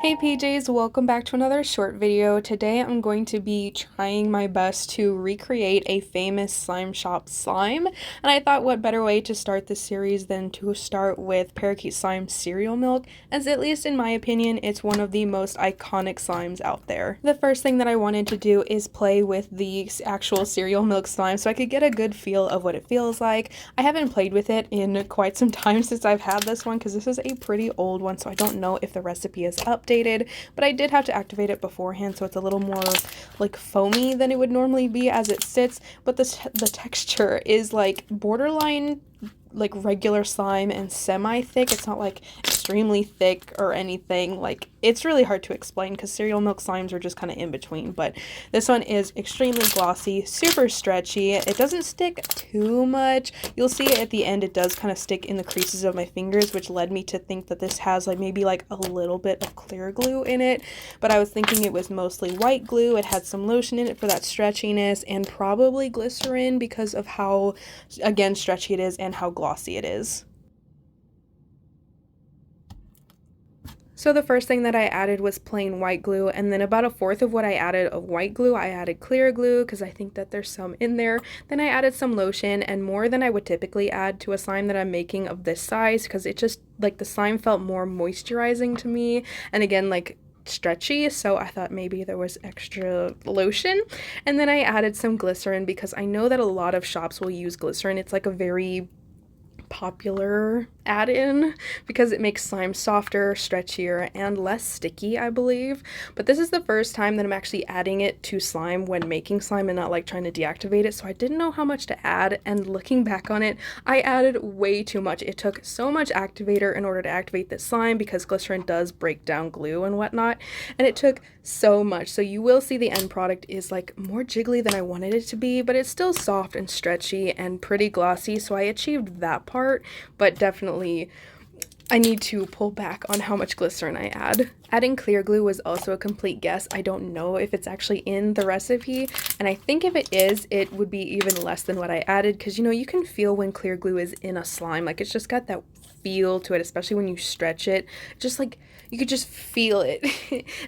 Hey PJs, welcome back to another short video. Today I'm going to be trying my best to recreate a famous slime shop slime, and I thought what better way to start this series than to start with Parakeet Slime cereal milk, as at least in my opinion it's one of the most iconic slimes out there. The first thing that I wanted to do is play with the actual cereal milk slime so I could get a good feel of what it feels like. I haven't played with it in quite some time since I've had this one because this is a pretty old one, so I don't know if the recipe is updated. But I did have to activate it beforehand, so it's a little more like foamy than it would normally be as it sits, but the texture is like borderline like regular slime and semi-thick. It's not like extremely thick or anything. Like, it's really hard to explain because cereal milk slimes are just kind of in between, but this one is extremely glossy, super stretchy. It doesn't stick too much. You'll see at the end it does kind of stick in the creases of my fingers, which led me to think that this has like maybe like a little bit of clear glue in it, but I was thinking it was mostly white glue. It had some lotion in it for that stretchiness and probably glycerin because of how, again, stretchy it is and how glossy it is. So the first thing that I added was plain white glue, and then about a fourth of what I added of white glue, I added clear glue because I think that there's some in there. Then I added some lotion, and more than I would typically add to a slime that I'm making of this size because it just, like, the slime felt more moisturizing to me, and again, like, stretchy, so I thought maybe there was extra lotion. And then I added some glycerin because I know that a lot of shops will use glycerin. It's like a very popular add-in because it makes slime softer, stretchier, and less sticky, I believe. But this is the first time that I'm actually adding it to slime when making slime and not like trying to deactivate it, so I didn't know how much to add, and looking back on it, I added way too much. It took so much activator in order to activate this slime because glycerin does break down glue and whatnot, and it took so much. So you will see the end product is like more jiggly than I wanted it to be, but it's still soft and stretchy and pretty glossy, so I achieved that part, but definitely I need to pull back on how much glycerin I add. Adding clear glue was also a complete guess. I don't know if it's actually in the recipe, and I think if it is, it would be even less than what I added because, you know, you can feel when clear glue is in a slime. Like, it's just got that feel to it, especially when you stretch it. Just like, you could just feel it.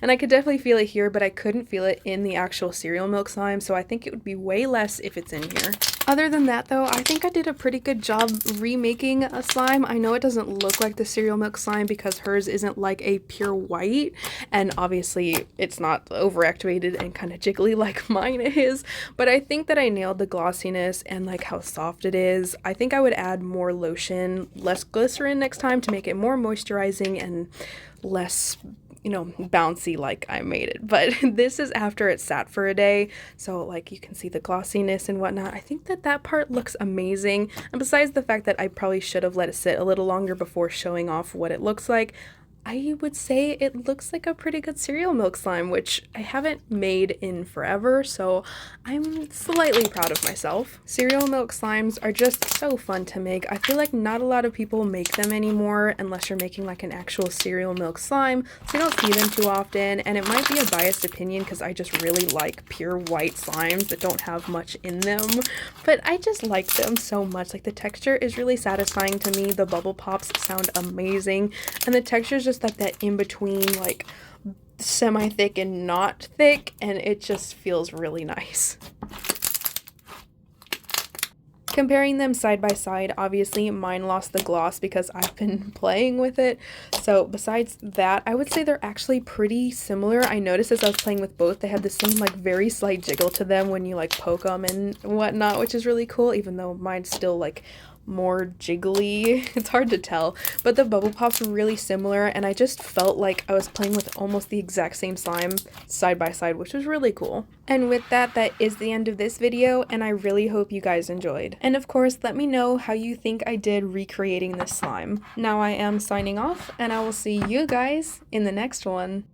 And I could definitely feel it here, but I couldn't feel it in the actual cereal milk slime, so I think it would be way less if it's in here. Other than that, though, I think I did a pretty good job remaking a slime. I know it doesn't look like the cereal milk slime because hers isn't like a pure white, and obviously it's not overactivated and kind of jiggly like mine is, but I think that I nailed the glossiness and like how soft it is. I think I would add more lotion, less glycerin next time to make it more moisturizing and less, you know, bouncy like I made it. But this is after it sat for a day, so like you can see the glossiness and whatnot. I think that that part looks amazing, and besides the fact that I probably should have let it sit a little longer before showing off what it looks like, I would say it looks like a pretty good cereal milk slime, which I haven't made in forever, so I'm slightly proud of myself. Cereal milk slimes are just so fun to make. I feel like not a lot of people make them anymore unless you're making like an actual cereal milk slime, so you don't see them too often, and it might be a biased opinion because I just really like pure white slimes that don't have much in them, but I just like them so much. Like, the texture is really satisfying to me. The bubble pops sound amazing, and the texture is just like that in between, like semi-thick and not thick, and it just feels really nice. Comparing them side by side, obviously mine lost the gloss because I've been playing with it. So besides that, I would say they're actually pretty similar. I noticed as I was playing with both, they had the same like very slight jiggle to them when you like poke them and whatnot, which is really cool, even though mine's still like more jiggly. It's hard to tell, but the bubble pops were really similar, and I just felt like I was playing with almost the exact same slime side by side, which was really cool. And with that, that is the end of this video, and I really hope you guys enjoyed. And of course, let me know how you think I did recreating this slime. Now I am signing off, and I will see you guys in the next one.